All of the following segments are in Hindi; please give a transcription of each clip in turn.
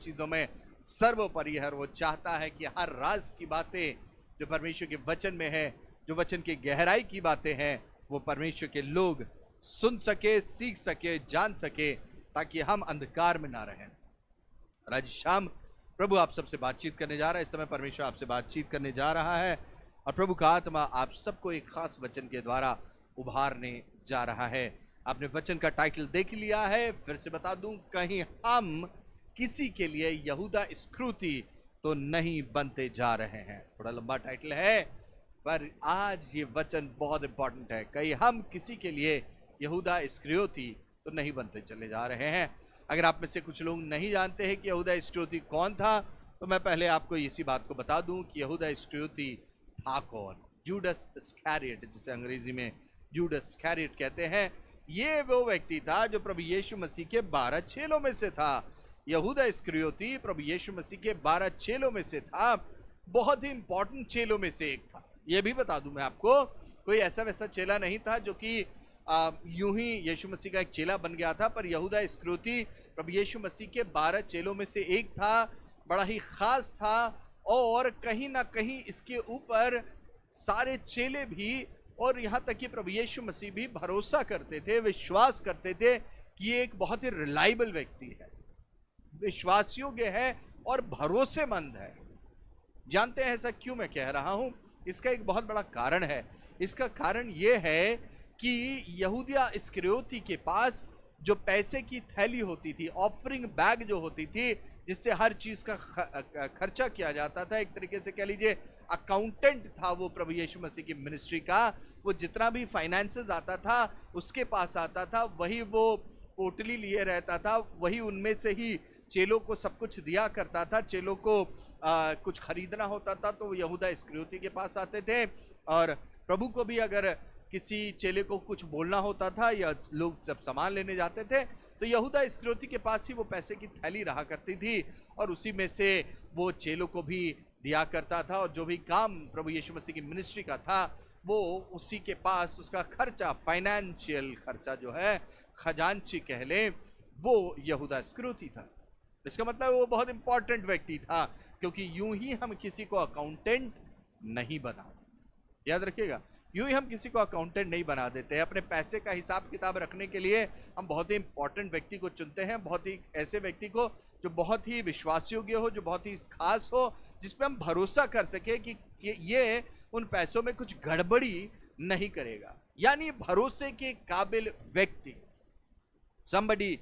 चीजों में सर्वोपरि है। वो चाहता है कि हर राज की बातें जो परमेश्वर के वचन में है, जो वचन की गहराई की बातें हैं, वो परमेश्वर के लोग सुन सके, सीख सके, जान सके, ताकि हम अंधकार में ना रहें। और आज शाम प्रभु आप सबसे बातचीत करने जा रहा है। इस समय परमेश्वर आपसे बातचीत करने जा रहा है और प्रभु का आत्मा आप सबको एक खास वचन के द्वारा उभारने जा रहा है। आपने वचन का टाइटल देख लिया है, फिर से बता दूं, कहीं हम किसी के लिए यहूदा इस्करियोती तो नहीं बनते जा रहे हैं। थोड़ा लंबा टाइटल है, पर आज ये वचन बहुत इंपॉर्टेंट है। कहीं हम किसी के लिए यहूदा इस्करियोती तो नहीं बनते चले जा रहे हैं। अगर आप में से कुछ लोग नहीं जानते हैं कि यहूदा इस्करियोती कौन था, तो मैं पहले आपको इसी बात को बता दूं कि यहूदा इस्करियोती था कौन। जूडस इस्करियोट, जिसे अंग्रेजी में जूडस इस्करियोट कहते हैं, ये वो व्यक्ति था जो प्रभु यीशु मसीह के 12 चेलों में से था। यहूदा इस्करियोती प्रभु यीशु मसीह के 12 चेलों में से था, बहुत ही इंपॉर्टेंट चेलों में से एक था। ये भी बता दूं मैं आपको, कोई ऐसा वैसा चेला नहीं था जो कि यूं ही यीशु मसीह का एक चेला बन गया था, पर यहूदा इस्करियोती प्रभु यीशु मसीह के 12 चेलों में से एक था, बड़ा ही खास था। और कहीं ना कहीं इसके ऊपर सारे चेले भी और यहाँ तक कि प्रभु यीशु मसीह भी भरोसा करते थे, विश्वास करते थे कि ये एक बहुत ही रिलायबल व्यक्ति है, विश्वास योग्य है और भरोसेमंद है। जानते हैं ऐसा क्यों मैं कह रहा हूं? इसका एक बहुत बड़ा कारण है। इसका कारण यह है कि यहूदा इस्करियोती के पास जो पैसे की थैली होती थी, ऑफरिंग बैग जो होती थी, जिससे हर चीज का खर्चा किया जाता था, एक तरीके से कह लीजिए अकाउंटेंट था वो प्रभु यीशु मसीह की मिनिस्ट्री का। वो जितना भी फाइनेंसेस आता था उसके पास आता था, वही वो पोटली लिए रहता था, वही उनमें से ही चेलों को सब कुछ दिया करता था। चेलों को कुछ खरीदना होता था तो वो यहूदा इस्करियोती के पास आते थे, और प्रभु को भी अगर किसी चेले को कुछ बोलना होता था या लोग जब सामान लेने जाते थे तो यहूदा इस्करियोती के पास ही वो पैसे की थैली रहा करती थी, और उसी में से वो चेलों को भी दिया करता था। और जो भी काम प्रभु यीशु मसीह की मिनिस्ट्री का था वो उसी के पास, उसका खर्चा, फाइनेंशियल खर्चा जो है, खजांची कह ले, वो यहूदा इस्करियोती था। इसका मतलब वो बहुत इंपॉर्टेंट व्यक्ति था, क्योंकि यूं ही हम किसी को अकाउंटेंट नहीं बना, याद रखिएगा, यूं ही हम किसी को अकाउंटेंट नहीं बना देते हैं। अपने पैसे का हिसाब किताब रखने के लिए हम बहुत ही इंपॉर्टेंट व्यक्ति को चुनते हैं, बहुत ही ऐसे व्यक्ति को जो बहुत ही विश्वास योग्य हो, जो बहुत ही खास हो, जिस पे हम भरोसा कर सके कि ये उन पैसों में कुछ गड़बड़ी नहीं करेगा, यानी भरोसे के काबिल व्यक्ति। somebody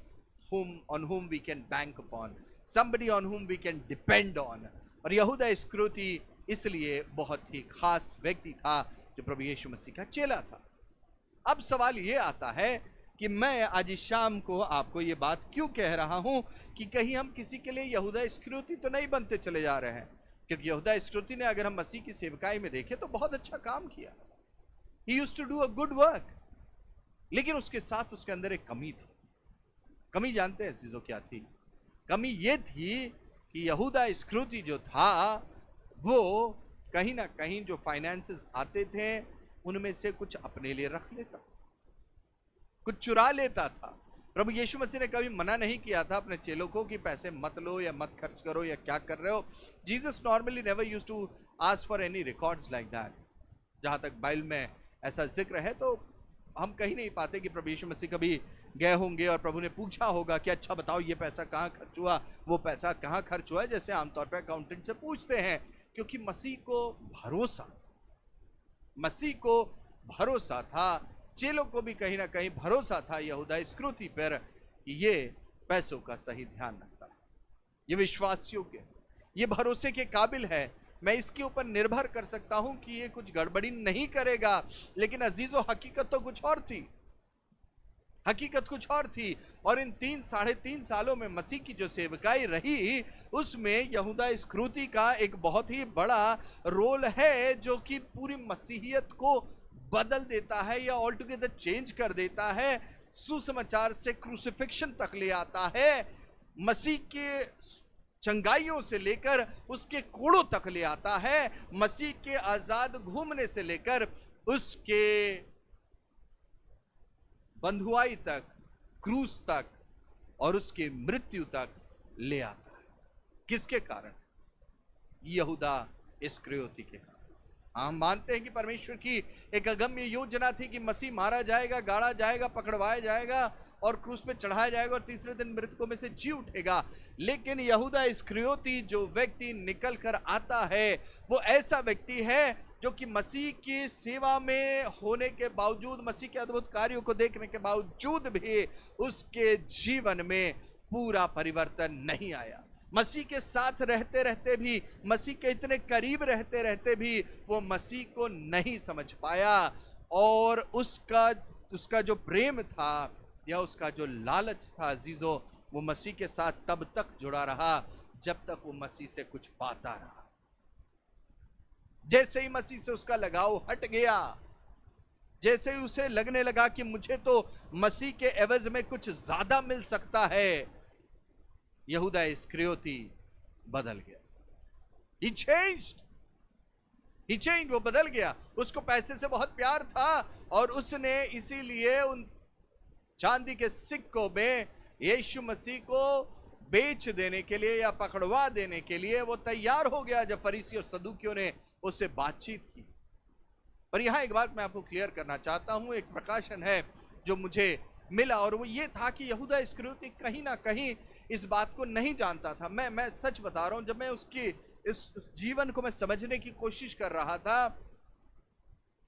on whom we can bank upon, somebody on whom we can depend on। और यहूदा इस्करियोती इसलिए बहुत ही खास व्यक्ति था जो प्रभु यीशु मसीह का चेला था। अब सवाल ये आता है कि मैं आज शाम को आपको ये बात क्यों कह रहा हूं कि कहीं हम किसी के लिए यहूदा इस्करियोती तो नहीं बनते चले जा रहे हैं। क्योंकि यहूदा इस्करियोती ने, अगर हम मसीह की सेवकाई में देखें, तो बहुत अच्छा काम किया। He used to do a good work, लेकिन उसके साथ उसके अंदर एक कमी थी। कमी जानते हैं चीजों क्या थी? कमी ये थी कि यहूदा इस्करियोती जो था वो कहीं ना कहीं जो फाइनेंसेस आते थे उनमें से कुछ अपने लिए रख लेता, कुछ चुरा लेता था। प्रभु यीशु मसीह ने कभी मना नहीं किया था अपने चेलों को कि पैसे मत लो या मत खर्च करो या क्या कर रहे हो। Jesus normally never used to ask for any records like that. जहां तक बाइबल में ऐसा जिक्र है तो हम कहीं नहीं पाते कि प्रभु यीशु मसीह कभी गए होंगे और प्रभु ने पूछा होगा कि अच्छा बताओ ये पैसा कहाँ खर्च हुआ, वो पैसा कहाँ खर्च हुआ, जैसे आमतौर पर अकाउंटेंट से पूछते हैं। क्योंकि मसीह को भरोसा था, चेलों को भी कहीं ना कहीं भरोसा था यहूदा इस्करियोती पर कि ये पैसों का सही ध्यान रखता है, ये विश्वास योग्य, ये भरोसे के काबिल है, मैं इसके ऊपर निर्भर कर सकता हूं कि ये कुछ गड़बड़ी नहीं करेगा। लेकिन अजीजों, हकीकत तो कुछ और थी, हकीकत कुछ और थी। और इन 3-3.5 सालों में मसीह की जो सेवकाई रही, उसमें यहूदा इस्करियोती का एक बहुत ही बड़ा रोल है, जो कि पूरी मसीहियत को बदल देता है या ऑल टुगेदर चेंज कर देता है। सुसमाचार से क्रूसिफिक्शन तक ले आता है, मसीह के चंगाइयों से लेकर उसके कोड़ों तक ले आता है, मसीह के आजाद घूमने से लेकर उसके बंधुआई तक, क्रूस तक और उसकी मृत्यु तक ले आता है। किसके कारण? यहूदा इस्करियोती के कारण। हम मानते हैं कि परमेश्वर की एक अगम्य योजना थी कि मसीह मारा जाएगा, गाड़ा जाएगा, पकड़वाया जाएगा और क्रूस पे चढ़ाया जाएगा और तीसरे दिन मृतकों में से जी उठेगा। लेकिन यहूदा इस्करियोती जो व्यक्ति निकल कर आता है, वो ऐसा व्यक्ति है जो कि मसीह की सेवा में होने के बावजूद, मसीह के अद्भुत कार्यों को देखने के बावजूद भी उसके जीवन में पूरा परिवर्तन नहीं आया। मसीह के साथ रहते रहते भी, मसीह के इतने करीब रहते रहते भी वो मसीह को नहीं समझ पाया और उसका जो प्रेम था या उसका जो लालच था अजीजों, वो मसीह के साथ तब तक जुड़ा रहा जब तक वो मसीह से कुछ पाता रहा। जैसे ही मसीह से उसका लगाव हट गया, जैसे ही उसे लगने लगा कि मुझे तो मसीह के एवज में कुछ ज्यादा मिल सकता है, यहूदा इस्करियोती बदल गया। He changed, वो बदल गया। उसको पैसे से बहुत प्यार था और उसने इसीलिए उन चांदी के सिक्कों में यीशु मसीह को बेच देने के लिए या पकड़वा देने के लिए वो तैयार हो गया जब फरीसी और सदूकियों ने उससे बातचीत की। पर यहां एक बात मैं आपको क्लियर करना चाहता हूं, एक प्रकाशन है जो मुझे मिला और वो ये था कि यहूदा इस्करियोती कहीं ना कहीं इस बात को नहीं जानता था। मैं सच बता रहा हूं, जब मैं उसकी इस जीवन को मैं समझने की कोशिश कर रहा था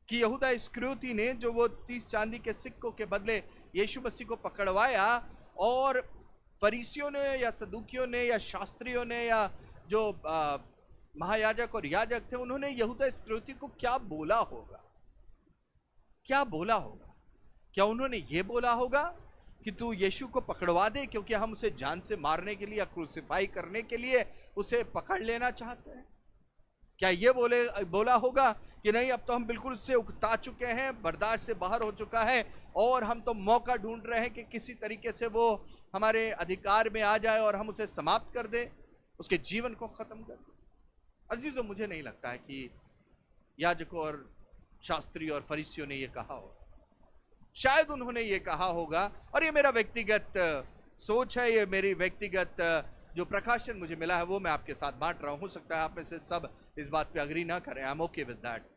कि यहूदा इस्करियोती ने जो वो 30 चांदी के सिक्कों के बदले यीशु मसीह को पकड़वाया और फरीसियों ने या सदूकियों ने या शास्त्रियों ने या जो महायाजक और याजक थे, उन्होंने यहूदा इस्करियोती को क्या बोला होगा? क्या बोला होगा? क्या उन्होंने ये बोला होगा कि तू यीशु को पकड़वा दे क्योंकि हम उसे जान से मारने के लिए या क्रूसिफाई करने के लिए उसे पकड़ लेना चाहते हैं? क्या ये बोला होगा कि नहीं, अब तो हम बिल्कुल उससे उकता चुके हैं, बर्दाश्त से बाहर हो चुका है और हम तो मौका ढूंढ रहे हैं कि किसी तरीके से वो हमारे अधिकार में आ जाए और हम उसे समाप्त कर दें, उसके जीवन को खत्म कर दें? अजीजों, मुझे नहीं लगता है कि याजकों और शास्त्री और फरीसियों ने ये कहा हो। शायद उन्होंने ये कहा होगा, और ये मेरा व्यक्तिगत सोच है, ये मेरी व्यक्तिगत जो प्रकाशन मुझे मिला है वो मैं आपके साथ बांट रहा हूं। हो सकता है आप में से सब इस बात पे अग्री ना करें, I am okay with that.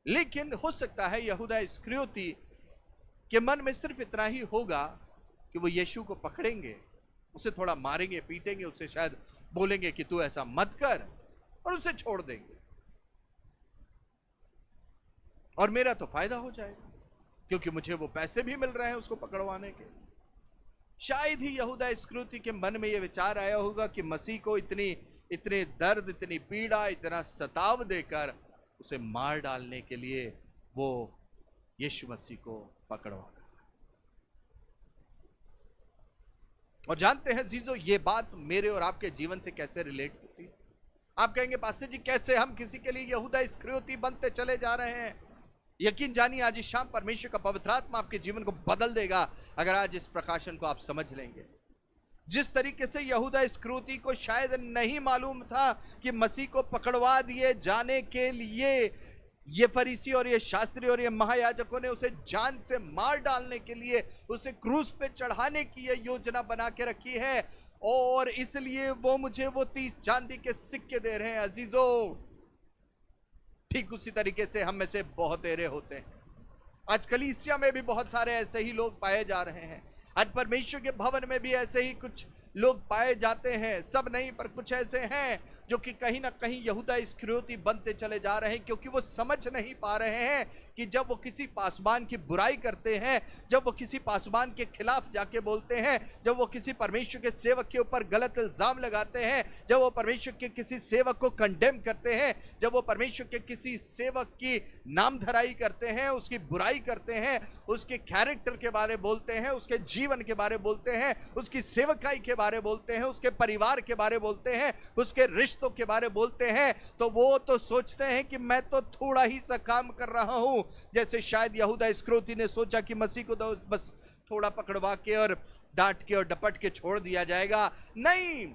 लेकिन हो सकता है यहूदा इस्करियोती के मन में सिर्फ इतना ही होगा कि वो यीशु को पकड़ेंगे, उसे थोड़ा मारेंगे, पीटेंगे, उसे शायद बोलेंगे कि तू ऐसा मत कर और उसे छोड़ देंगे और मेरा तो फायदा हो जाएगा क्योंकि मुझे वो पैसे भी मिल रहे हैं उसको पकड़वाने के। शायद ही यहूदा इस्करियोती के मन में यह विचार आया होगा कि मसीह को इतने दर्द, इतनी पीड़ा, इतना सताव देकर उसे मार डालने के लिए वो यीशु मसीह को पकड़वा। और जानते हैं जीजो, ये बात मेरे और आपके जीवन से कैसे रिलेट होती है? आप कहेंगे पास्टर जी कैसे हम किसी के लिए यहूदा इस्करियोती बनते चले जा रहे हैं? यकीन जानिए आज इस शाम परमेश्वर का पवित्र आत्मा आपके जीवन को बदल देगा अगर आज इस प्रकाशन को आप समझ लेंगे। जिस तरीके से यहूदा इस्करियोती को शायद नहीं मालूम था कि मसीह को पकड़वा दिए जाने के लिए ये फरीसी और ये शास्त्री और ये महायाजकों ने उसे जान से मार डालने के लिए उसे क्रूस पे चढ़ाने की ये योजना बना के रखी है और इसलिए वो मुझे वो 30 चांदी के सिक्के दे रहे हैं। अजीजों, ठीक उसी तरीके से हम में से बहुत एरे होते हैं। आज कलीसिया में भी बहुत सारे ऐसे ही लोग पाए जा रहे हैं। आज परमेश्वर के भवन में भी ऐसे ही कुछ लोग पाए जाते हैं। सब नहीं, पर कुछ ऐसे हैं जो कि कहीं ना कहीं यहूदा इस्करियोती बनते चले जा रहे हैं क्योंकि वो समझ नहीं पा रहे हैं कि जब वो किसी पासवान की बुराई करते हैं, जब वो किसी पासवान के खिलाफ जाके बोलते हैं, जब वो किसी परमेश्वर के सेवक के ऊपर गलत इल्जाम लगाते हैं, जब वो परमेश्वर के किसी सेवक को कंडेम करते हैं, जब वो परमेश्वर के किसी सेवक की नामधराई करते हैं, उसकी बुराई करते हैं, उसके कैरेक्टर के बारे बोलते हैं, उसके जीवन के बारे बोलते हैं, उसकी सेवकाई के बारे बोलते हैं, उसके परिवार के बारे बोलते हैं, उसके रिश्तों के बारे बोलते हैं, तो वो तो सोचते हैं कि मैं तो थोड़ा ही सा काम कर रहा हूं। जैसे शायद यहूदा इस्करियोती ने सोचा कि मसीह को तो बस थोड़ा पकड़वा के और डांट के और डपट के छोड़ दिया जाएगा। नहीं,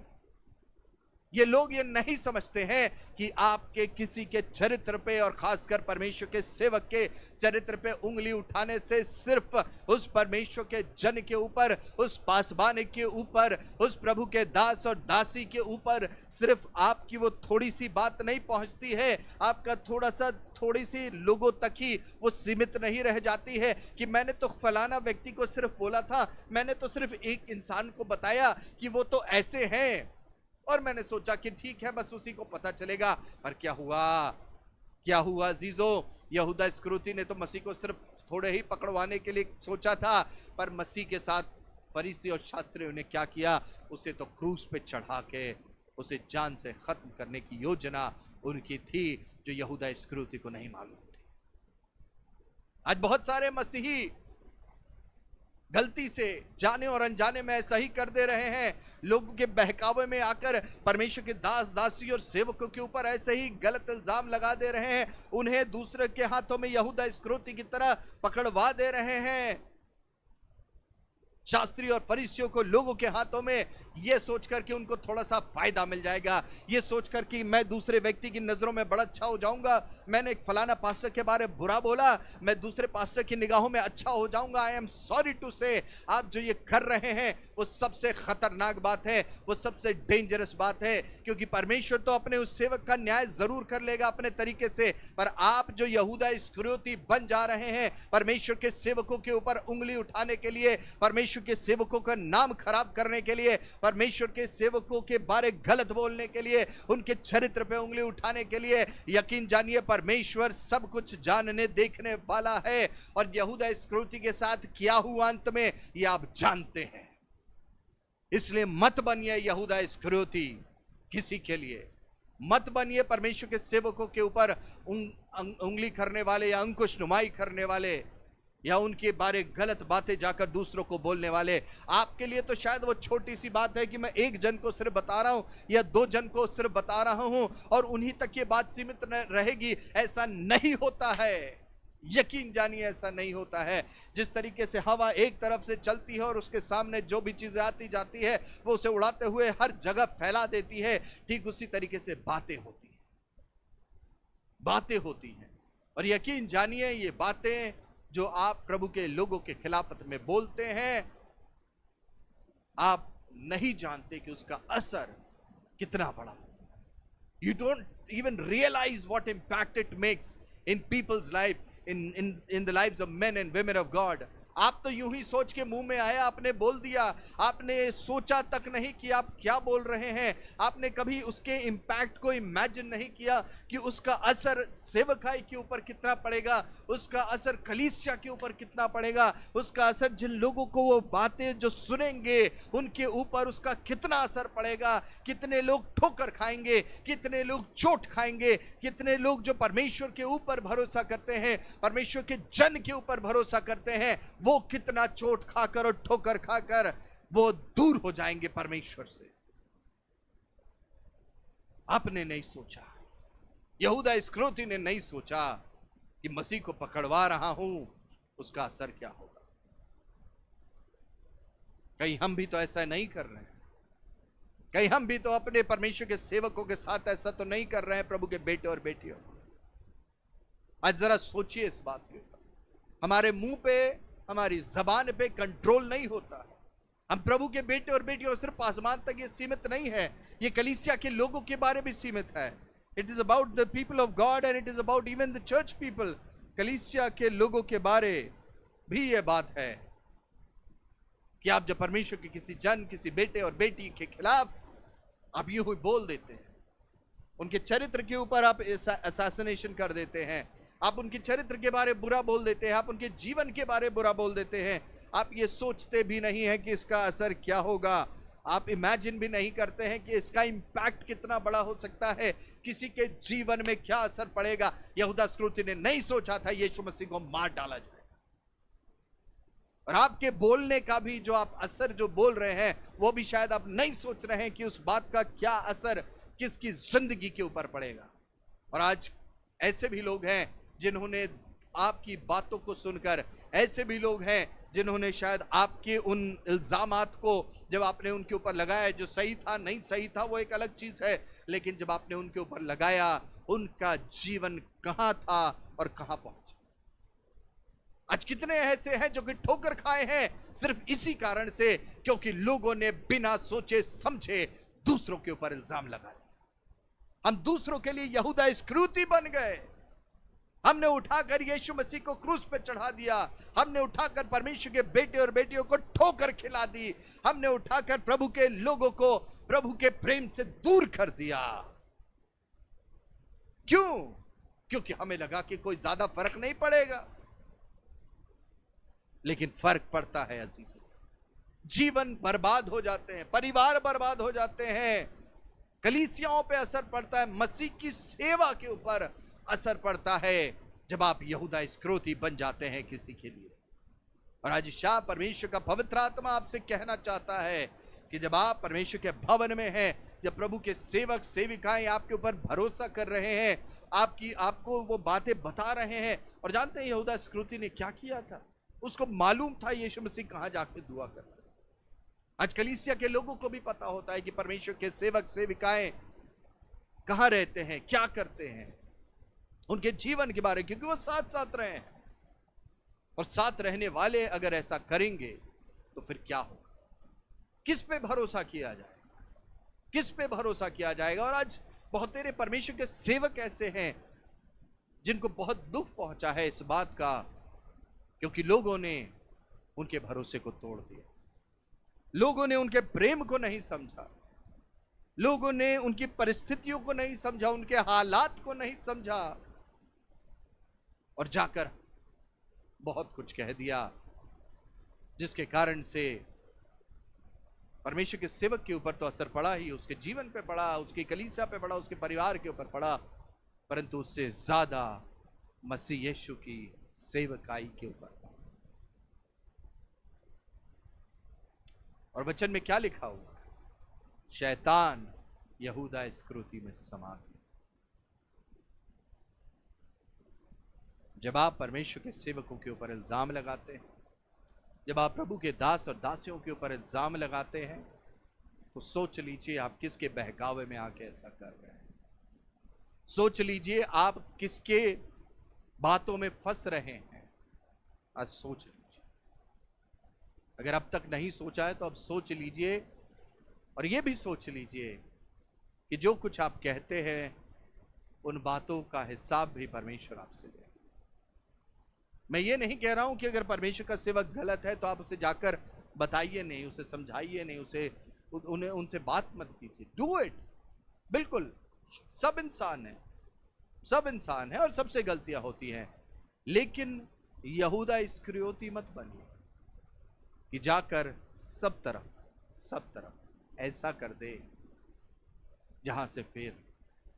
ये लोग ये नहीं समझते हैं कि आपके किसी के चरित्र पे और खासकर परमेश्वर के सेवक के चरित्र पे उंगली उठाने से सिर्फ उस परमेश्वर के जन के ऊपर, उस पासबान के ऊपर, उस प्रभु के दास और दासी के ऊपर सिर्फ आपकी वो थोड़ी सी बात नहीं पहुंचती है, आपका थोड़ी सी लोगों तक ही वो सीमित नहीं रह जाती है कि मैंने तो फलाना व्यक्ति को सिर्फ बोला था, मैंने तो सिर्फ एक इंसान को बताया कि वो तो ऐसे हैं और मैंने सोचा कि ठीक है बस उसी को पता चलेगा। पर क्या हुआ अजीजों, यहूदा इस्करियोती ने तो मसीह को सिर्फ थोड़े ही पकड़वाने के लिए सोचा था, पर मसीह के साथ फरीसी और शास्त्रियों ने क्या किया, उसे तो क्रूस पे चढ़ा के उसे जान से खत्म करने की योजना उनकी थी, जो यहूदा इस्करियोती को नहीं मालूम थी। आज बहुत सारे मसीही गलती से जाने और अनजाने में ऐसा ही कर दे रहे हैं, लोगों के बहकावे में आकर परमेश्वर के दास दासी और सेवकों के ऊपर ऐसे ही गलत इल्जाम लगा दे रहे हैं, उन्हें दूसरे के हाथों में यहूदा इस्करियोती की तरह पकड़वा दे रहे हैं। शास्त्री और फरीसियों को लोगों के हाथों में ये सोचकर कि उनको थोड़ा सा फायदा मिल जाएगा, ये सोचकर कि मैं दूसरे व्यक्ति की नजरों में बड़ा अच्छा हो जाऊंगा, मैंने एक फलाना पास्टर के बारे में बुरा बोला, मैं दूसरे पास्टर की निगाहों में अच्छा हो जाऊंगा। आई एम सॉरी टू से, आप जो ये कर रहे हैं वो सबसे खतरनाक बात है, वो सबसे डेंजरस बात है, क्योंकि परमेश्वर तो अपने उस सेवक का न्याय जरूर कर लेगा अपने तरीके से, पर आप जो यहूदा इस्करियोती बन जा रहे हैं परमेश्वर के सेवकों के ऊपर उंगली उठाने के लिए, परमेश्वर के सेवकों का नाम खराब करने के लिए, परमेश्वर के सेवकों के बारे गलत बोलने के लिए, उनके चरित्र पे उंगली उठाने के लिए, यकीन जानिए परमेश्वर सब कुछ जानने देखने वाला है। और यहूदा इस्करियोती के साथ क्या हुआ अंत में ये आप जानते हैं। इसलिए मत बनिए यहूदा इस्करियोती किसी के लिए, मत बनिए परमेश्वर के सेवकों के ऊपर उंगली करने वाले या अंकुश नुमाई करने वाले या उनके बारे गलत बातें जाकर दूसरों को बोलने वाले। आपके लिए तो शायद वो छोटी सी बात है कि मैं एक जन को सिर्फ बता रहा हूं या दो जन को सिर्फ बता रहा हूं और उन्हीं तक ये बात सीमित रहेगी, ऐसा नहीं होता है। यकीन जानिए ऐसा नहीं होता है। जिस तरीके से हवा एक तरफ से चलती है और उसके सामने जो भी चीजें आती जाती है वो उसे उड़ाते हुए हर जगह फैला देती है, ठीक उसी तरीके से बातें होती हैं। और यकीन जानिए ये बातें जो आप प्रभु के लोगों के खिलाफत में बोलते हैं, आप नहीं जानते कि उसका असर कितना बड़ा। You don't even realize what impact it makes in people's life, in the lives of men and women of God. आप तो यूं ही सोच के मुंह में आया, आपने बोल दिया, आपने सोचा तक नहीं कि आप क्या बोल रहे हैं, आपने कभी उसके इम्पैक्ट को इमेजिन नहीं किया कि उसका असर सेवकाई के ऊपर कितना पड़ेगा, उसका असर कलीसिया के ऊपर कितना पड़ेगा, उसका असर जिन लोगों को वो बातें जो सुनेंगे उनके ऊपर उसका कितना असर पड़ेगा, कितने लोग ठोकर खाएंगे, कितने लोग चोट खाएंगे, कितने लोग जो परमेश्वर के ऊपर भरोसा करते हैं, परमेश्वर के जन के ऊपर भरोसा करते हैं, वो कितना चोट खाकर और ठोकर खाकर वो दूर हो जाएंगे परमेश्वर से। आपने नहीं सोचा, यहूदा इस्करियोती ने नहीं सोचा कि मसीह को पकड़वा रहा हूं उसका असर क्या होगा। कहीं हम भी तो ऐसा नहीं कर रहे हैं, कहीं हम भी तो अपने परमेश्वर के सेवकों के साथ ऐसा तो नहीं कर रहे हैं, प्रभु के बेटे और बेटियों। आज जरा सोचिए इस बात के ऊपर। हमारे मुंह पे, हमारी जबान पे कंट्रोल नहीं होता है। हम प्रभु के बेटे और बेटियों सिर्फ आसमान तक ये सीमित नहीं है, ये कलीसिया के लोगों के बारे में सीमित है। It is about the people of God and it is about even the church people. कलीसिया के लोगों के बारे भी ये बात है कि आप जब परमेश्वर के किसी जन, किसी बेटे और बेटी के खिलाफ आप यूं ही बोल देते हैं, उनके चरित्र के ऊपर आप असैसिनेशन कर देते हैं, आप उनके चरित्र के बारे बुरा बोल देते हैं, आप उनके जीवन के बारे बुरा बोल देते हैं, आप ये सोचते भी नहीं है कि इसका असर क्या होगा, आप इमेजिन भी नहीं करते हैं कि इसका इंपैक्ट कितना बड़ा हो सकता है, किसी के जीवन में क्या असर पड़ेगा। यहूदा इस्करियोती ने नहीं सोचा था यीशु मसीह को मार डाला जाए। और आपके बोलने का भी जो आप असर जो बोल रहे हैं वो भी शायद आप नहीं सोच रहे हैं कि उस बात का क्या असर किसकी जिंदगी के ऊपर पड़ेगा। और आज ऐसे भी लोग हैं जिन्होंने आपकी बातों को सुनकर, ऐसे भी लोग हैं जिन्होंने शायद आपके उन इल्जामात को जब आपने उनके ऊपर लगाया, जो सही था नहीं सही था वो एक अलग चीज है, लेकिन जब आपने उनके ऊपर लगाया, उनका जीवन कहां था और कहां पहुंचा। आज कितने ऐसे हैं जो कि ठोकर खाए हैं सिर्फ इसी कारण से क्योंकि लोगों ने बिना सोचे समझे दूसरों के ऊपर इल्जाम लगा दिया। हम दूसरों के लिए यहूदा इस्करियोती बन गए। हमने उठाकर यीशु मसीह को क्रूस पे चढ़ा दिया। हमने उठाकर परमेश्वर के बेटे और बेटियों को ठोकर खिला दी। हमने उठाकर प्रभु के लोगों को प्रभु के प्रेम से दूर कर दिया। क्यों? क्योंकि हमें लगा कि कोई ज्यादा फर्क नहीं पड़ेगा, लेकिन फर्क पड़ता है अजीजों। जीवन बर्बाद हो जाते हैं, परिवार बर्बाद हो जाते हैं, कलीसियाओं पे असर पड़ता है, मसीह की सेवा के ऊपर असर पड़ता है जब आप यहूदा इस्करियोती बन जाते हैं किसी के लिए। और आज शाह परमेश्वर का पवित्र आत्मा आपसे कहना चाहता है कि जब आप परमेश्वर के भवन में हैं, जब प्रभु के सेवक सेविकाएं आपके ऊपर भरोसा कर रहे हैं, आपको वो बातें बता रहे हैं। और जानते हैं यहूदा इस्करियोती ने क्या किया था? उसको मालूम था यीशु मसीह कहां जाके दुआ कर रहा है। आज कलीसिया के लोगों को भी पता होता है कि परमेश्वर के सेवक सेविकाएं कहां रहते हैं, क्या करते हैं, उनके जीवन के बारे में, क्योंकि वो साथ साथ रहे हैं। और साथ रहने वाले अगर ऐसा करेंगे तो फिर क्या होगा? किस पे भरोसा किया जाएगा? किस पे भरोसा किया जाएगा? और आज बहुत तेरे परमेश्वर के सेवक ऐसे हैं जिनको बहुत दुख पहुंचा है इस बात का, क्योंकि लोगों ने उनके भरोसे को तोड़ दिया, लोगों ने उनके प्रेम को नहीं समझा, लोगों ने उनकी परिस्थितियों को नहीं समझा, उनके हालात को नहीं समझा, और जाकर बहुत कुछ कह दिया, जिसके कारण से परमेश्वर के सेवक के ऊपर तो असर पड़ा ही, उसके जीवन पे पड़ा, उसकी कलीसिया पे पड़ा, उसके परिवार के ऊपर पड़ा, परंतु उससे ज्यादा मसीह यीशु की सेवकाई के ऊपर। और वचन में क्या लिखा हुआ है? शैतान यहूदा इस्करियोती में समा गया। जब आप परमेश्वर के सेवकों के ऊपर इल्जाम लगाते हैं, जब आप प्रभु के दास और दासियों के ऊपर इल्जाम लगाते हैं, तो सोच लीजिए आप किसके बहकावे में आके ऐसा कर रहे हैं। सोच लीजिए आप किसके बातों में फंस रहे हैं। आज सोच लीजिए। अगर अब तक नहीं सोचा है तो अब सोच लीजिए, और यह भी सोच लीजिए कि जो कुछ आप कहते हैं उन बातों का हिसाब भी परमेश्वर आपसे ले। मैं ये नहीं कह रहा हूं कि अगर परमेश्वर का सेवक गलत है तो आप उसे जाकर बताइए नहीं, उसे समझाइए नहीं, उनसे बात मत कीजिए। डू इट, बिल्कुल। सब इंसान है, सब इंसान है और सबसे गलतियां होती हैं, लेकिन यहूदा इस्करियोती मत बनिए कि जाकर सब तरफ ऐसा कर दे जहां से फिर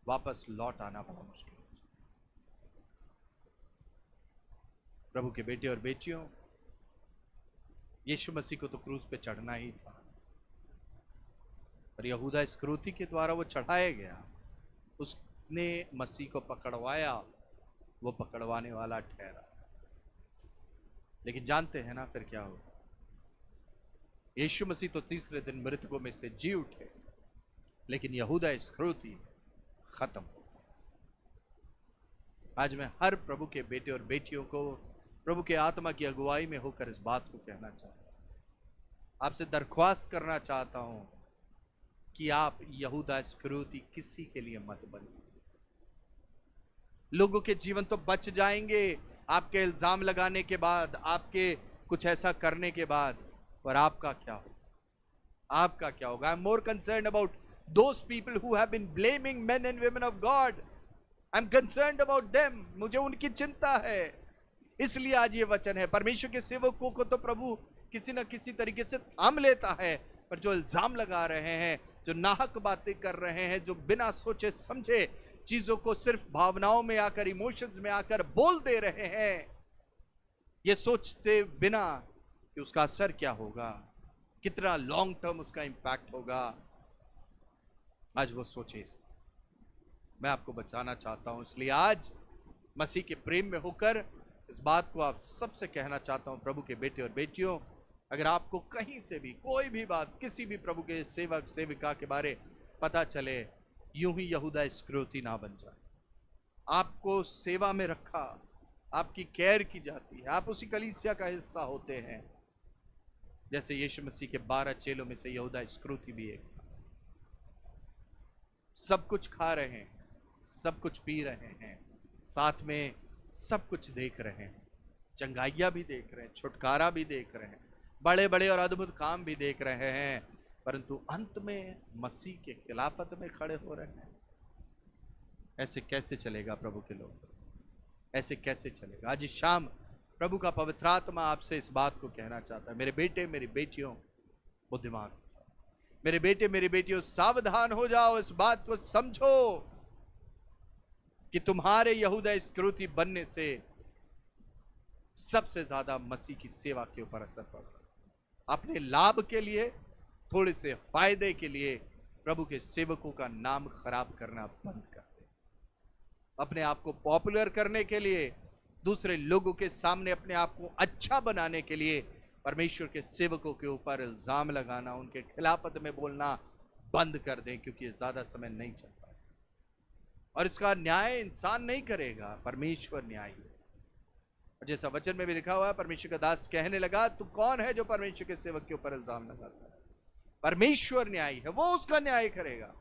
वापस लौट आना बड़ा मुश्किल। प्रभु के बेटे और बेटियों, यीशु मसीह को तो क्रूस पे चढ़ना ही था, और यहूदा इस्करियोती के द्वारा वो चढ़ाया गया। उसने मसीह को पकड़वाया, वो पकड़वाने वाला ठहरा। लेकिन जानते हैं ना फिर क्या हुआ? यीशु मसीह तो तीसरे दिन मृतकों में से जी उठे, लेकिन यहूदा इस्करियोती खत्म हो। आज मैं हर प्रभु के बेटे और बेटियों को प्रभु के आत्मा की अगुवाई में होकर इस बात को कहना चाहता हूं, आपसे दरख्वास्त करना चाहता हूं कि आप यहूदा इस्करियोती किसी के लिए मत बनिए। लोगों के जीवन तो बच जाएंगे आपके इल्जाम लगाने के बाद, आपके कुछ ऐसा करने के बाद, पर आपका क्या होगा? आपका क्या होगा? I am more concern about those people who have been blaming men and women of God. I am concerned about them. मुझे उनकी चिंता है। इसलिए आज ये वचन है, परमेश्वर के सेवकों को तो प्रभु किसी न किसी तरीके से थाम लेता है, पर जो इल्जाम लगा रहे हैं, जो नाहक बातें कर रहे हैं, जो बिना सोचे समझे चीजों को सिर्फ भावनाओं में आकर, इमोशंस में आकर बोल दे रहे हैं, ये सोचते बिना कि उसका असर क्या होगा, कितना लॉन्ग टर्म उसका इंपैक्ट होगा, आज वो सोचे। मैं आपको बचाना चाहता हूं, इसलिए आज मसीह के प्रेम में होकर इस बात को आप सबसे कहना चाहता हूं, प्रभु के बेटे और बेटियों, अगर आपको कहीं से भी कोई भी बात किसी भी प्रभु के सेवक सेविका के बारे पता चले, यूं ही यहूदा इस्करियोती ना बन जाए। आपको सेवा में रखा, आपकी केयर की जाती है, आप उसी कलीसिया का हिस्सा होते हैं, जैसे यीशु मसीह के 12 चेलों में से यहूदा इस्करियोती भी एक था। सब कुछ खा रहे हैं, सब कुछ पी रहे हैं, साथ में सब कुछ देख रहे हैं, चंगाइयाँ भी देख रहे हैं, छुटकारा भी देख रहे हैं, बड़े बड़े और अद्भुत काम भी देख रहे हैं, परंतु अंत में मसीह के खिलाफत में खड़े हो रहे हैं। ऐसे कैसे चलेगा प्रभु के लोग? ऐसे कैसे चलेगा? आज इस शाम प्रभु का पवित्र आत्मा आपसे इस बात को कहना चाहता है, मेरे बेटे मेरी बेटियों बुद्धिमान हो जाओ, मेरे बेटे मेरी बेटियों सावधान हो जाओ, इस बात को समझो कि तुम्हारे यहूदा इस्करियोती बनने से सबसे ज्यादा मसीह की सेवा के ऊपर असर पड़ रहा है। अपने लाभ के लिए, थोड़े से फायदे के लिए प्रभु के सेवकों का नाम खराब करना बंद कर दे। अपने आप को पॉपुलर करने के लिए, दूसरे लोगों के सामने अपने आप को अच्छा बनाने के लिए परमेश्वर के सेवकों के ऊपर इल्जाम लगाना, उनके खिलाफत में बोलना बंद कर दें, क्योंकि ये ज्यादा समय नहीं चल पाएगा और इसका न्याय इंसान नहीं करेगा, परमेश्वर न्याय है। और जैसा वचन में भी लिखा हुआ है, परमेश्वर का दास कहने लगा, तू कौन है जो परमेश्वर के सेवक के ऊपर इल्जाम लगाता है? परमेश्वर न्याय है, वो उसका न्याय करेगा।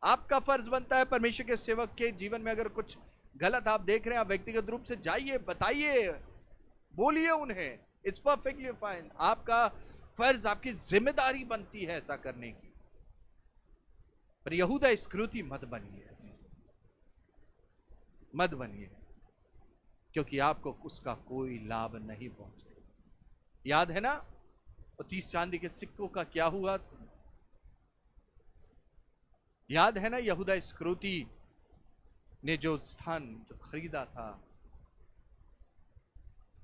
आपका फर्ज बनता है परमेश्वर के सेवक के जीवन में अगर कुछ गलत आप देख रहे हैं, आप व्यक्तिगत रूप से जाइए, बताइए, बोलिए उन्हें, इट्स परफेक्टली फाइन। आपका फर्ज, आपकी जिम्मेदारी बनती है ऐसा करने की। पर यहूदा इस्करियोती मत बनिए, मत बनिए, क्योंकि आपको उसका कोई लाभ नहीं पहुंचेगा। याद है ना वो 30 चांदी के सिक्कों का क्या हुआ? याद है ना यहूदा इस्करियोती ने जो स्थान जो खरीदा था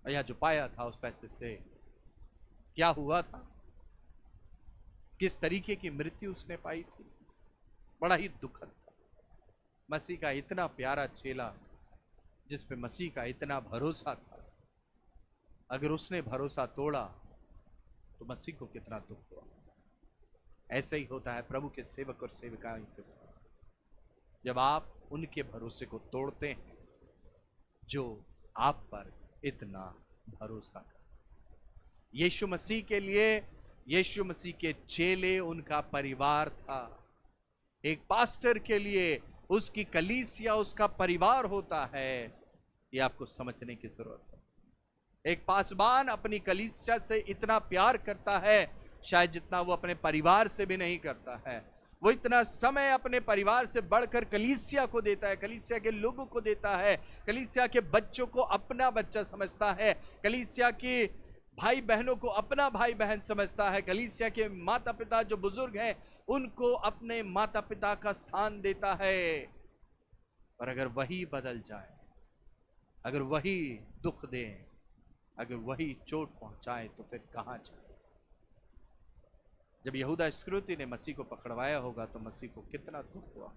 या जो पाया था, उस पैसे से क्या हुआ था? किस तरीके की मृत्यु उसने पाई थी? बड़ा ही दुखद था। मसीह का इतना प्यारा चेला जिस पे मसीह का इतना भरोसा था, अगर उसने भरोसा तोड़ा तो मसीह को कितना दुख हुआ। ऐसे ही होता है प्रभु के सेवक और सेविकाओं के साथ, जब आप उनके भरोसे को तोड़ते हैं जो आप पर इतना भरोसा कर। यीशु मसीह के लिए, यीशु मसीह के चेले उनका परिवार था। एक पास्टर के लिए उसकी कलीसिया उसका परिवार होता है, यह आपको समझने की जरूरत है। एक पासबान अपनी कलीसिया से इतना प्यार करता है शायद जितना वो अपने परिवार से भी नहीं करता है। वो इतना समय अपने परिवार से बढ़कर कलीसिया को देता है, कलीसिया के लोगों को देता है, कलीसिया के बच्चों को अपना बच्चा समझता है, कलीसिया के भाई बहनों को अपना भाई बहन समझता है, कलीसिया के माता पिता जो बुजुर्ग हैं उनको अपने माता पिता का स्थान देता है। और अगर वही बदल जाए, अगर वही दुख दें, अगर वही चोट पहुंचाए, तो फिर कहां जाए? जब यहूदा इस्करियोती ने मसीह को पकड़वाया होगा तो मसीह को कितना दुख हुआ।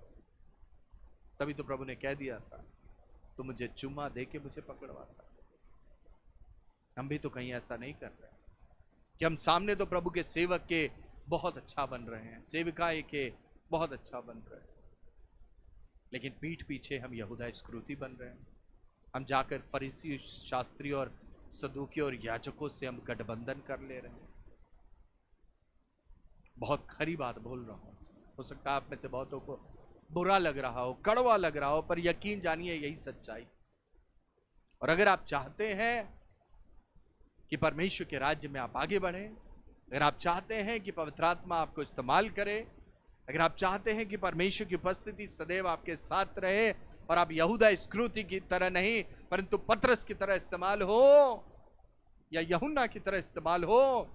तभी तो प्रभु ने कह दिया था, तो मुझे चुम्मा दे के मुझे पकड़वाता। हम भी तो कहीं ऐसा नहीं कर रहे कि हम सामने तो प्रभु के सेवक के बहुत अच्छा बन रहे हैं, सेविकाएं के बहुत अच्छा बन रहे हैं, लेकिन पीठ पीछे हम यहूदा इस्करियोती बन रहे हैं। हम जाकर फरीसी, शास्त्री और सदूकी और याजकों से हम गठबंधन कर ले रहे हैं। बहुत खरी बात बोल रहा हूं, हो सकता है आप में से बहुतों को बुरा लग रहा हो, कड़वा लग रहा हो, पर यकीन जानिए यही सच्चाई। और अगर आप चाहते हैं कि परमेश्वर के राज्य में आप आगे बढ़ें, अगर आप चाहते हैं कि पवित्र आत्मा आपको इस्तेमाल करे, अगर आप चाहते हैं कि परमेश्वर की उपस्थिति सदैव आपके साथ रहे और आप यहूदा इस्करियोती की तरह नहीं परंतु पतरस की तरह इस्तेमाल हो या यूहन्ना की तरह इस्तेमाल हो,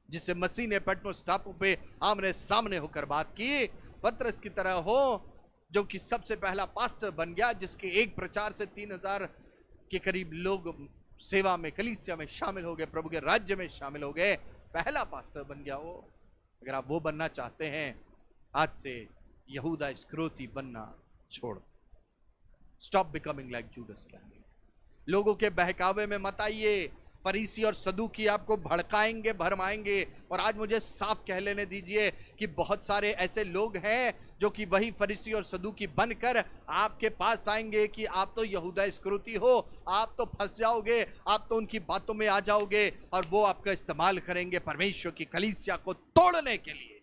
जिससे मसीह ने पटमोस टापू पे आमने सामने होकर बात की, पतरस की तरह हो जो कि सबसे पहला पास्टर बन गया, जिसके एक प्रचार से 3000 के करीब लोग सेवा में, कलीसिया में शामिल हो गए, प्रभु के राज्य में शामिल हो गए, पहला पास्टर बन गया वो। अगर आप वो बनना चाहते हैं, आज से यहूदा इस्करियोती बनना छोड़। Stop becoming like Judas. लोगों के बहकावे में मत आइए, फरीसी और सदूकी आपको भड़काएंगे, भरमाएंगे। और आज मुझे साफ कह लेने दीजिए कि बहुत सारे ऐसे लोग हैं जो कि वही फरीसी और सदूकी बनकर आपके पास आएंगे कि आप तो यहूदा इस्करियोती हो, आप तो फंस जाओगे, आप तो उनकी बातों में आ जाओगे, और वो आपका इस्तेमाल करेंगे परमेश्वर की कलीसिया को तोड़ने के लिए।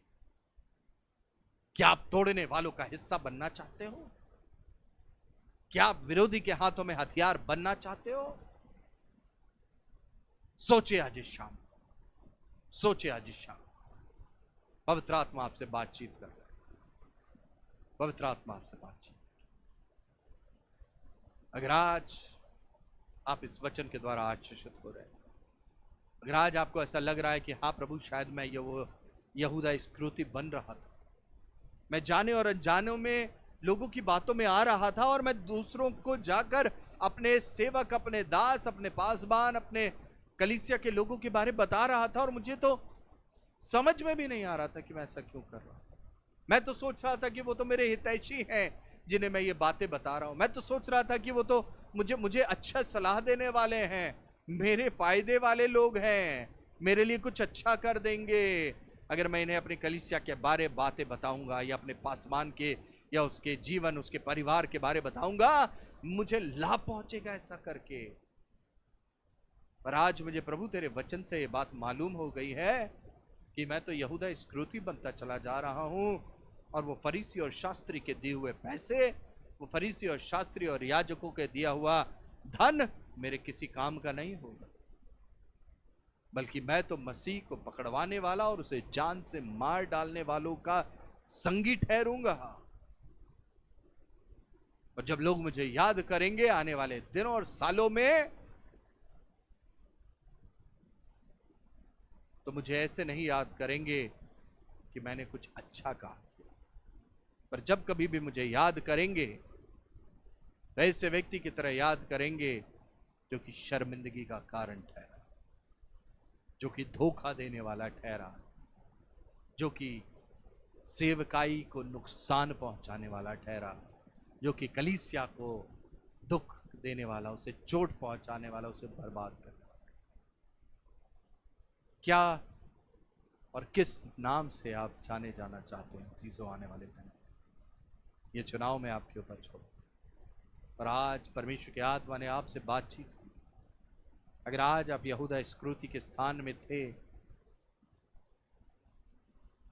क्या आप तोड़ने वालों का हिस्सा बनना चाहते हो? क्या आप विरोधी के हाथों में हथियार बनना चाहते हो? सोचिए आज इस शाम, सोचिए आज इस शाम। पवित्र आत्मा आपसे बातचीत कर रहा है, पवित्र आत्मा आपसे बातचीत। अगर आज आप इस वचन के द्वारा आशीषित हो रहे हैं, अगर आज आपको ऐसा लग रहा है कि हाँ प्रभु, शायद मैं ये वो यहूदा इस्करियोती बन रहा था, मैं जाने और अनजाने में लोगों की बातों में आ रहा था, और मैं दूसरों को जाकर अपने सेवक, अपने दास, अपने पासबान, अपने कलीसिया के लोगों के बारे में बता रहा था, और मुझे तो समझ में भी नहीं आ रहा था कि मैं ऐसा क्यों कर रहा हूं। मैं तो सोच रहा था कि वो तो मेरे हितैषी हैं जिन्हें मैं ये बातें बता रहा हूं। मैं तो सोच रहा था कि वो तो मुझे अच्छा सलाह देने वाले हैं, मेरे फायदे वाले लोग हैं, मेरे लिए कुछ अच्छा कर देंगे। अगर मैं इन्हें अपनी कलीसिया के बारे बातें बताऊंगा, या अपने पासवान के या उसके जीवन, उसके परिवार के बारे बताऊंगा, मुझे लाभ पहुंचेगा ऐसा करके। पर आज मुझे प्रभु तेरे वचन से ये बात मालूम हो गई है कि मैं तो यहूदा इस्करियोती बनता चला जा रहा हूं, और वो फरीसी और शास्त्री के दिए हुए पैसे, वो फरीसी और शास्त्री और याजकों के दिया हुआ धन मेरे किसी काम का नहीं होगा, बल्कि मैं तो मसीह को पकड़वाने वाला और उसे जान से मार डालने वालों का संगी ठहरूंगा। और जब लोग मुझे याद करेंगे आने वाले दिनों और सालों में, तो मुझे ऐसे नहीं याद करेंगे कि मैंने कुछ अच्छा कहा, पर जब कभी भी मुझे याद करेंगे तो ऐसे व्यक्ति की तरह याद करेंगे जो कि शर्मिंदगी का कारण ठहरा, जो कि धोखा देने वाला ठहरा, जो कि सेवकाई को नुकसान पहुंचाने वाला ठहरा, जो कि कलीसिया को दुख देने वाला, उसे चोट पहुंचाने वाला, उसे बर्बाद करने वाला। क्या और किस नाम से आप जाने जाना चाहते हैं चीजों आने वाले दिन? ये चुनाव में आपके ऊपर छोड़। और आज परमेश्वर की आत्मा ने आपसे बातचीत की। अगर आज आप यहूदा इस्करियोती के स्थान में थे,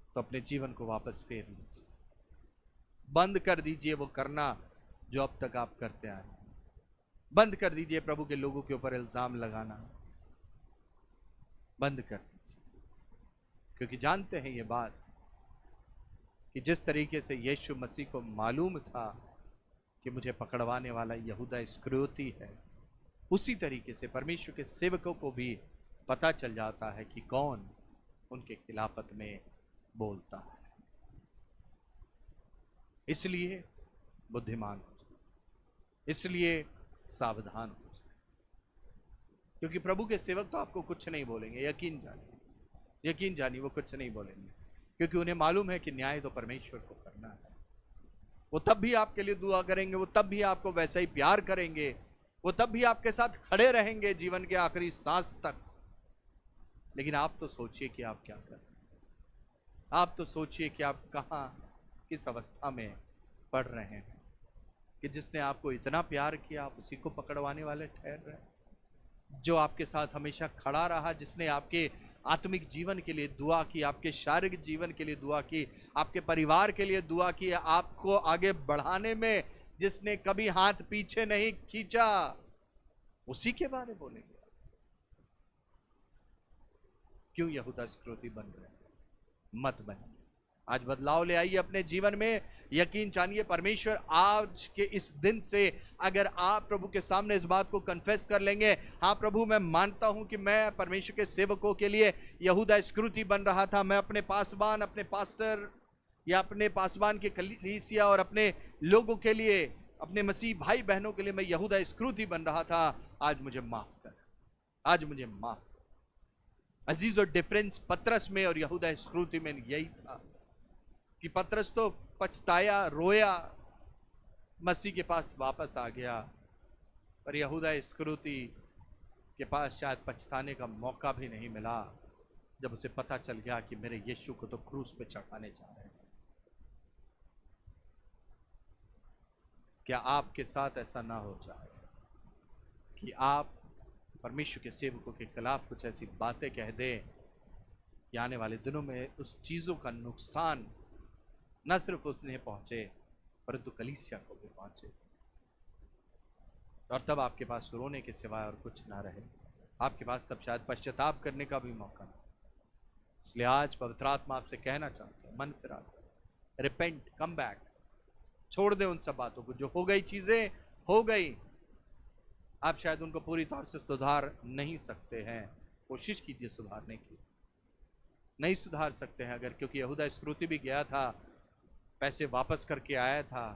तो अपने जीवन को वापस फेर लीजिए, बंद कर दीजिए वो करना जो अब तक आप करते आए, बंद कर दीजिए प्रभु के लोगों के ऊपर इल्जाम लगाना, बंद कर दीजिए। क्योंकि जानते हैं ये बात कि जिस तरीके से यीशु मसीह को मालूम था कि मुझे पकड़वाने वाला यहूदा इस्करियोती है, उसी तरीके से परमेश्वर के सेवकों को भी पता चल जाता है कि कौन उनके खिलाफत में बोलता है। इसलिए बुद्धिमान हो जाए, इसलिए सावधान हो जाए, क्योंकि प्रभु के सेवक तो आपको कुछ नहीं बोलेंगे, यकीन जानिए, यकीन जानिए, वो कुछ नहीं बोलेंगे, क्योंकि उन्हें मालूम है कि न्याय तो परमेश्वर को करना है। वो तब भी आपके लिए दुआ करेंगे, वो तब भी आपको वैसा ही प्यार करेंगे, वो तब भी आपके साथ खड़े रहेंगे जीवन के आखिरी सांस तक। लेकिन आप तो सोचिए कि आप क्या कर रहे हैं, आप तो सोचिए कि आप कहाँ, किस अवस्था में पड़ रहे हैं कि जिसने आपको इतना प्यार किया आप उसी को पकड़वाने वाले ठहर रहे हैं। जो आपके साथ हमेशा खड़ा रहा, जिसने आपके आत्मिक जीवन के लिए दुआ की, आपके शारीरिक जीवन के लिए दुआ की, आपके परिवार के लिए दुआ की, आपको आगे बढ़ाने में जिसने कभी हाथ पीछे नहीं खींचा, उसी के बारे में बोलेंगे। क्यों यहूदा इस्करियोती बन रहे हैं? मत बनिए। आज बदलाव ले आइए अपने जीवन में। यकीन जानिए परमेश्वर आज के इस दिन से अगर आप प्रभु के सामने इस बात को कन्फेस कर लेंगे, हाँ प्रभु मैं मानता हूं कि मैं परमेश्वर के सेवकों के लिए यहूदा इस्करियोती बन रहा था, मैं अपने पासबान, अपने पास्टर या अपने पासबान के कलीसिया और अपने लोगों के लिए, अपने मसीह भाई बहनों के लिए मैं यहूदा इस्करियोती बन रहा था, आज मुझे माफ कर, आज मुझे माफ। अजीज और डिफरेंस पतरस में और यहूदा इस्करियोती में यही था कि पतरस तो पछताया, रोया, मसीह के पास वापस आ गया, पर यहूदा इस्करियोती के पास शायद पछताने का मौका भी नहीं मिला जब उसे पता चल गया कि मेरे यीशु को तो क्रूस पे चढ़ाने जा रहे हैं। क्या आपके साथ ऐसा ना हो जाए कि आप परमेश्वर के सेवकों के खिलाफ कुछ ऐसी बातें कह दें कि आने वाले दिनों में उस चीजों का नुकसान न सिर्फ उन्हें पहुंचे परंतु कलीसिया को भी पहुंचे, और तब आपके पास रोने के सिवाय और कुछ ना रहे। आपके पास तब शायद पश्चाताप करने का भी मौका ना। इसलिए आज पवित्र आत्मा आपसे कहना चाहते हैं, मन फिरा, रिपेंट, कम बैक, छोड़ दे उन सब बातों को। जो हो गई चीजें हो गई, आप शायद उनको पूरी तौर से सुधार नहीं सकते हैं, कोशिश कीजिए सुधारने की। नहीं सुधार सकते हैं अगर, क्योंकि यहूदा इस्करियोती भी गया था, पैसे वापस करके आया था,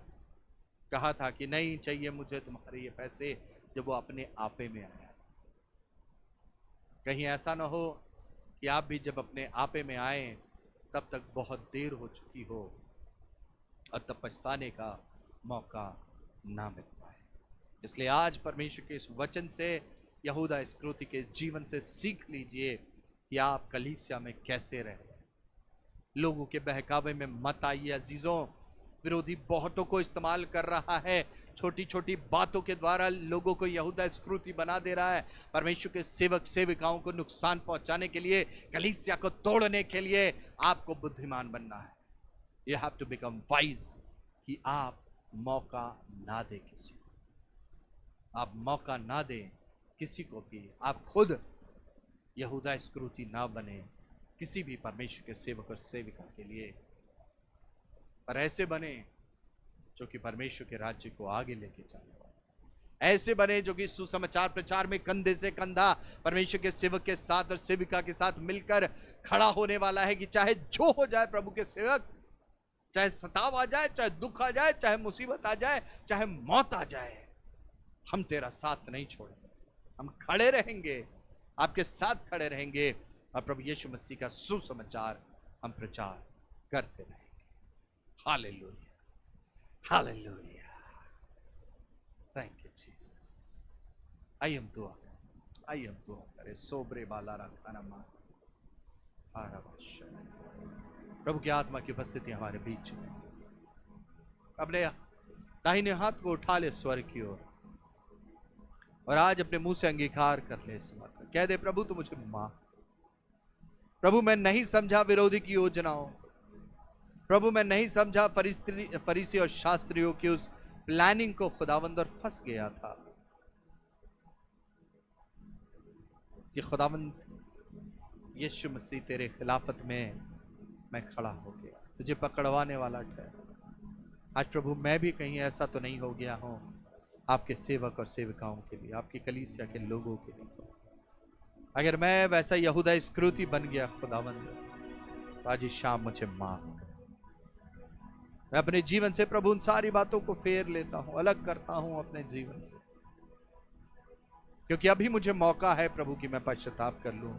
कहा था कि नहीं चाहिए मुझे तुम्हारे ये पैसे, जब वो अपने आपे में आया। कहीं ऐसा ना हो कि आप भी जब अपने आपे में आए तब तक बहुत देर हो चुकी हो और तब पछताने का मौका ना मिल पाए। इसलिए आज परमेश्वर के इस वचन से, यहूदा इस्करियोती के जीवन से सीख लीजिए कि आप कलीसिया में कैसे रहे। लोगों के बहकावे में मत आइए अजीजों। विरोधी बहुतों को इस्तेमाल कर रहा है, छोटी छोटी बातों के द्वारा लोगों को यहूदा इस्करियोती बना दे रहा है। परमेश्वर के सेवक सेविकाओं को नुकसान पहुंचाने के लिए, कलीसिया को तोड़ने के लिए आपको बुद्धिमान बनना है। You have to become wise कि आप मौका ना दें किसी को, आप मौका ना दें किसी को भी। आप खुद यहूदा इस्करियोती ना बने किसी भी परमेश्वर के सेवक और सेविका के लिए, पर ऐसे बने जो कि परमेश्वर के राज्य को आगे लेके जाने वाले, ऐसे बने जो कि सुसमाचार प्रचार में कंधे से कंधा परमेश्वर के सेवक के साथ और सेविका के साथ मिलकर खड़ा होने वाला है कि चाहे जो हो जाए प्रभु के सेवक, चाहे सताव आ जाए, चाहे दुख आ जाए, चाहे मुसीबत आ जाए, चाहे मौत आ जाए, हम तेरा साथ नहीं छोड़ेंगे, हम खड़े रहेंगे, आपके साथ खड़े रहेंगे और प्रभु यीशु मसीह का सुसमाचार हम प्रचार करते रहेंगे। Hallelujah, hallelujah, thank you Jesus. आइए हम दुआ करें। सोबरे बाला रखाना मार प्रभु की आत्मा की उपस्थिति हमारे बीच में। अपने दाहिने हाथ को उठा ले स्वर्ग की ओर और आज अपने मुंह से अंगीकार कर ले इस बात का। कह दे, प्रभु तू मुझे माफ। प्रभु मैं नहीं समझा विरोधी की योजनाओं, प्रभु मैं नहीं समझा फरीसी और शास्त्रियों की उस प्लानिंग को खुदावंद, और फंस गया था कि खुदावंद यीशु मसीह तेरे खिलाफत में मैं खड़ा हो गया, तुझे पकड़वाने वाला ठहरा। आज प्रभु मैं भी कहीं ऐसा तो नहीं हो गया हूं आपके सेवक और सेविकाओं के लिए, आपकी कलीसिया के लोगों के लिए। अगर मैं वैसा यहूदा इस्करियोती बन गया खुदावंद, तो आज इस शाम मुझे माफ कर। मैं अपने जीवन से प्रभु उन सारी बातों को फेर लेता हूं, अलग करता हूं अपने जीवन से, क्योंकि अभी मुझे मौका है प्रभु कि मैं पश्चाताप कर लूं,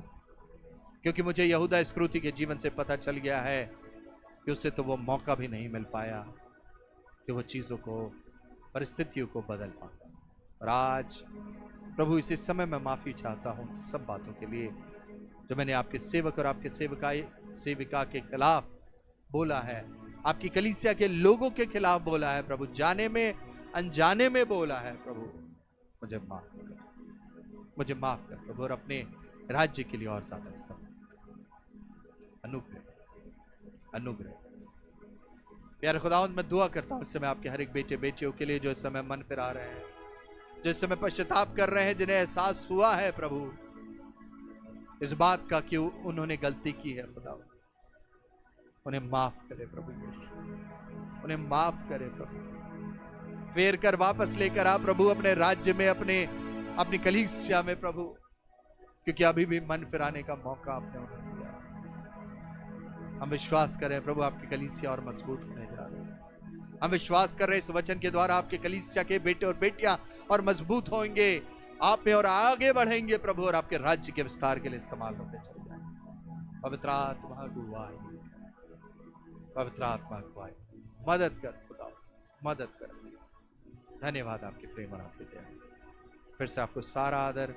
क्योंकि मुझे यहूदा इस्करियोती के जीवन से पता चल गया है कि उसे तो वो मौका भी नहीं मिल पाया कि वो चीजों को, परिस्थितियों को बदल पाता। और आज प्रभु इसी समय मैं माफी चाहता हूं सब बातों के लिए जो मैंने आपके सेवक और आपके सेविका के खिलाफ बोला है, आपकी कलीसिया के लोगों के खिलाफ बोला है प्रभु, जाने में अनजाने में बोला है प्रभु। मुझे माफ कर, मुझे माफ कर प्रभु, और अपने राज्य के लिए और ज्यादा इस्तेमाल अनुग्रह अनुग्रह। प्यारे खुदावंद मैं दुआ करता हूं इस समय आपके हर एक बेटे बेटियों के लिए जो इस समय मन फिरा रहे हैं, जो इस समय पश्चाताप कर रहे हैं, जिन्हें एहसास हुआ है प्रभु इस बात का कि उन्होंने गलती की है। खुदा उन्हें माफ करे प्रभु, उन्हें माफ करे प्रभु, फेर कर वापस लेकर आ प्रभु अपने राज्य में, अपनी कलीसिया में प्रभु, क्योंकि अभी भी मन फिराने का मौका आपने उन्हें दिया। हम विश्वास करें प्रभु आपकी कलीसिया और मजबूत होने जा रही है। हम विश्वास कर रहे हैं इस वचन के द्वारा आपके कलीसिया के बेटे और बेटियां और मजबूत होंगे आप में और आगे बढ़ेंगे प्रभु, और आपके राज्य के विस्तार के लिए इस्तेमाल होते चले जाएंगे। पवित्र आत्मा गुवाही, पवित्र आत्मा गुवाही, मदद कर खुदा, मदद कर। धन्यवाद आपके प्रेम और आपके दया। फिर से आपको सारा आदर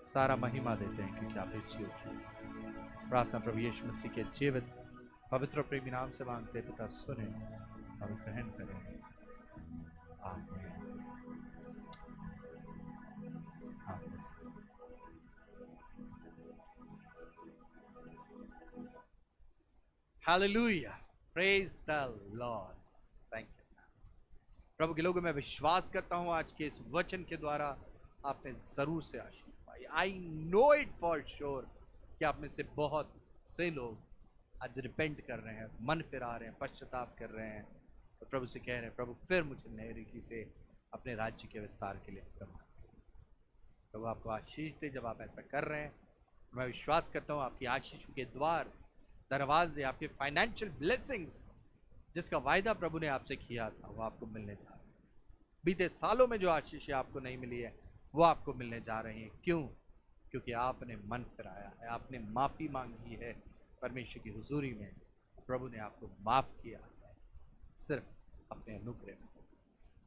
सारा महिमा देते हैं क्योंकि आप इस योग्य हैं। प्रार्थना प्रभु यीशु मसीह के जीवित पवित्र और प्रेमी नाम से मांगते हैं, पिता सुने और ग्रहण करें। आमीन। आमीन। Hallelujah, praise the Lord. Thank you master. प्रभु के लोगों, मैं विश्वास करता हूं आज के इस वचन के द्वारा आपने जरूर से आशीष पाई। I know it for sure कि आप में से बहुत से लोग आज रिपेंट कर रहे हैं, मन फिरा रहे हैं, पश्चाताप कर रहे हैं और प्रभु से कह रहे हैं, प्रभु फिर मुझे नए रीति से अपने राज्य के विस्तार के लिए इस्तेमाल करें। प्रभु आपको आशीष दे। जब आप ऐसा कर रहे हैं, मैं विश्वास करता हूँ आपकी आशीषों के द्वार, दरवाजे, आपके फाइनेंशियल ब्लेसिंग्स जिसका वायदा प्रभु ने आपसे किया था वो आपको मिलने जा रहे हैं। बीते सालों में जो आशीष आपको नहीं मिली है वो आपको मिलने जा रही है। क्यों? क्योंकि आपने मन फिराया है, आपने माफ़ी मांगी है परमेश्वर की हुजूरी में। प्रभु ने आपको माफ़ किया है सिर्फ अपने अनुग्रह में।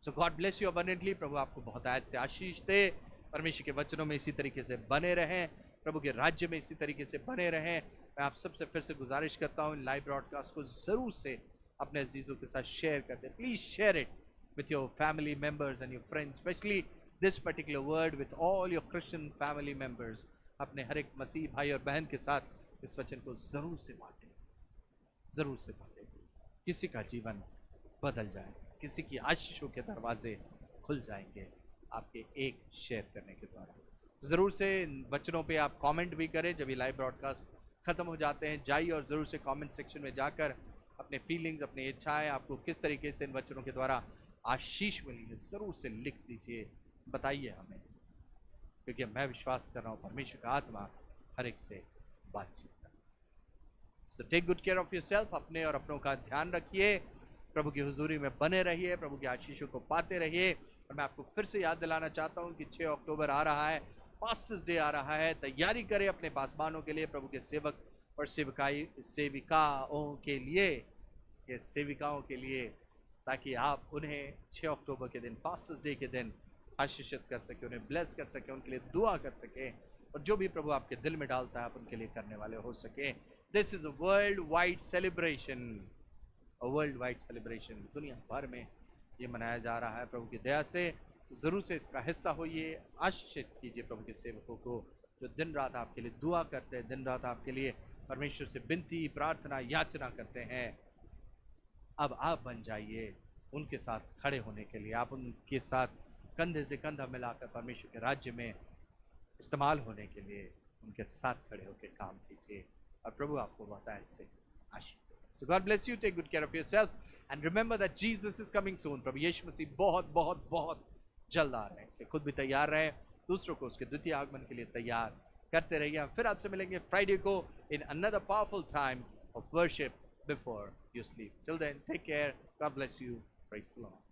सो गॉड ब्लेस यू अबंडेंटली। प्रभु आपको बहुत आयत से आशीष दे। परमेश्वर के वचनों में इसी तरीके से बने रहें, प्रभु के राज्य में इसी तरीके से बने रहें। मैं आप सबसे फिर से गुजारिश करता हूँ, लाइव ब्रॉडकास्ट को ज़रूर से अपने अजीज़ों के साथ शेयर करते। Please share it with your family members and your friends, especially this particular word with all your Christian family members। अपने हर एक मसीह भाई और बहन के साथ इस वचन को ज़रूर से बांटें, ज़रूर से बांटें। किसी का जीवन बदल जाए, किसी की आशीषों के दरवाजे खुल जाएंगे आपके एक शेयर करने के द्वारा। ज़रूर से इन वचनों पे आप कमेंट भी करें। जब ये लाइव ब्रॉडकास्ट ख़त्म हो जाते हैं, जाइए और ज़रूर से कमेंट सेक्शन में जाकर अपने फीलिंग्स, अपनी इच्छाएं, आपको किस तरीके से इन वचनों के द्वारा आशीष मिली है, ज़रूर से लिख दीजिए, बताइए हमें, क्योंकि मैं विश्वास कर रहा हूँ परमेश्वर का आत्मा हर एक से बातचीत कर। So take good care of yourself. अपने और अपनों का ध्यान रखिए, प्रभु की हुजूरी में बने रहिए, प्रभु की आशीषों को पाते रहिए। और मैं आपको फिर से याद दिलाना चाहता हूँ कि 6 अक्टूबर आ रहा है, पास्टर्स डे आ रहा है। तैयारी करें अपने पासबानों के लिए, प्रभु के सेवक और सेविकाओं के लिए, ये सेविकाओं के लिए, ताकि आप उन्हें 6 अक्टूबर के दिन, पास्टर्स डे के दिन आशीषित कर सकें, उन्हें ब्लेस कर सकें, उनके लिए दुआ कर सकें और जो भी प्रभु आपके दिल में डालता है आप उनके लिए करने वाले हो सकें। This is a world wide celebration, a world wide celebration. दुनिया भर में ये मनाया जा रहा है प्रभु की दया से। तो ज़रूर से इसका हिस्सा होइए, आशीषित कीजिए प्रभु के सेवकों को जो दिन रात आपके लिए दुआ करते हैं, दिन रात आपके लिए परमेश्वर से विनती, प्रार्थना, याचना करते हैं। अब आप बन जाइए उनके साथ खड़े होने के लिए। आप उनके साथ कंधे से कंधा मिलाकर परमेश्वर के राज्य में इस्तेमाल होने के लिए उनके साथ खड़े होकर काम कीजिए और प्रभु आपको बताए से आशीष देगा। So God bless you, take good care of yourself and remember that Jesus is coming soon. प्रभु यीशु मसीह बहुत बहुत बहुत जल्द आ रहे हैं, इसलिए खुद भी तैयार रहें, दूसरों को उसके द्वितीय आगमन के लिए तैयार करते रहिए। हम फिर आपसे मिलेंगे फ्राइडे को in another powerful time of worship before you sleep. Till then, take care. God bless you. Praise the Lord.